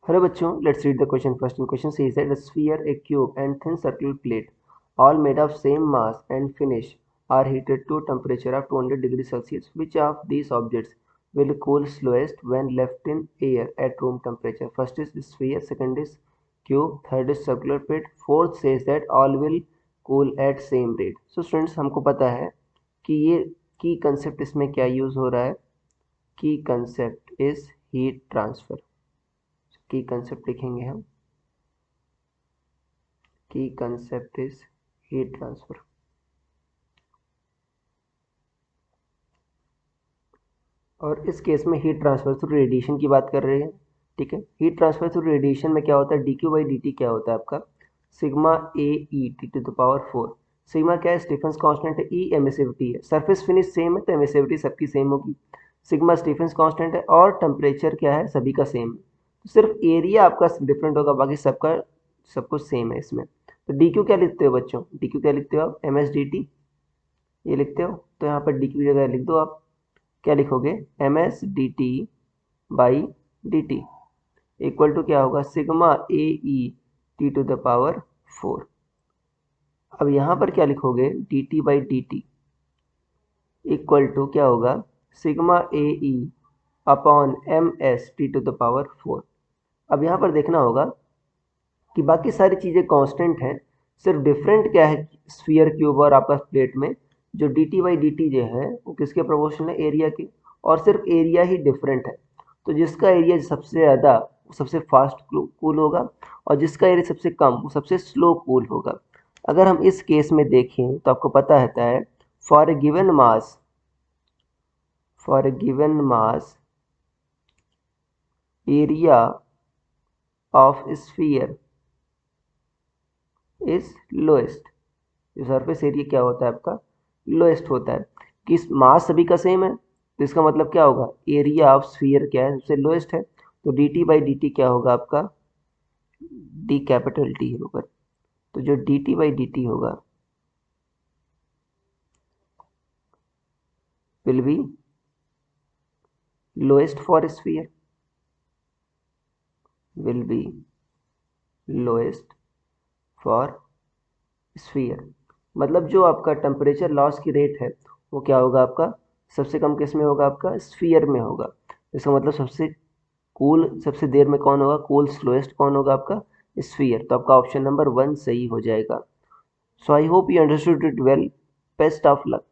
Hello बच्चों, let's read the question first. And question says that a sphere, a cube, and thin circular plate, all made of same mass and finish, are heated to a temperature of 200 degrees Celsius. Which of these objects will cool slowest when left in air at room temperature? First is sphere, second is cube, third is circular plate, fourth says that all will cool at same rate. So students, हमको पता है कि ये की concept इसमें क्या use हो रहा है. की कंसेप्ट इज हीट ट्रांसफर. की कंसेप्ट लिखेंगे हम. की कंसेप्ट इज हीट ट्रांसफर. और इस केस में हीट ट्रांसफर थ्रू रेडिएशन की बात कर रहे हैं. ठीक है, हीट ट्रांसफर थ्रू रेडिएशन में क्या होता है, d q by D T क्या होता है आपका, sigma a e t to the power 4. Sigma क्या है, स्टीफेंस कांस्टेंट है, ई एमिसिविटी है. सरफेस फिनिश सेम है तो एमिसिविटी सबकी सेम होगी. सिग्मा स्टीफेंस कांस्टेंट है और टेम्परेचर क्या है, सभी का सेम है. तो सिर्फ एरिया आपका डिफरेंट होगा, बाकी सबका सब कुछ सेम है इसमें. तो डी क्यू क्या लिखते हो बच्चों, डी क्यू क्या लिखते हो आप, एम एस डी टी ये लिखते हो. तो यहाँ पर डी क्यू जगह लिख दो आप. क्या लिखोगे, m s d T by D t equal to क्या होगा, sigma a e t to the power 4. अब यहाँ पर क्या लिखोगे, d T by D t equal to क्या होगा, sigma a e upon m s t to the power 4. अब यहाँ पर देखना होगा कि बाकी सारी चीज़ें कांस्टेंट हैं, सिर्फ डिफरेंट क्या है स्फीयर, क्यूब और आपका प्लेट में जो D T by D T जो है वो किसके प्रोपोर्शनल है, एरिया के. और सिर्फ एरिया ही डिफरेंट है. तो जिसका एरिया सबसे ज़्यादा वो सबसे फास्ट कूल होगा और जिसका एरिया सबसे कम वो सबसे स्लो कूल होगा. अगर हम इस केस में देखें तो आपको पता रहता है, for a given mass area of sphere is lowest. जो सरफेस एरिया क्या होता है आपका, लोएस्ट होता है. कि मास सभी का सेम है तो इसका मतलब क्या होगा, एरिया ऑफ स्फीयर क्या है, सबसे लोएस्ट है. तो D T by D T क्या होगा आपका, डी कैपिटल टी होगा. तो जो D T by D T होगा will be lowest for sphere, will be lowest for sphere. मतलब जो आपका टेम्परेचर लॉस की रेट है वो क्या होगा आपका, सबसे कम किस में होगा आपका, स्फीयर में होगा. इसका मतलब सबसे कूल सबसे देर में कौन होगा, कूल स्लोएस्ट कौन होगा आपका, स्फीयर. तो आपका ऑप्शन नंबर 1 सही हो जाएगा. So I hope you understood it well. Best of luck.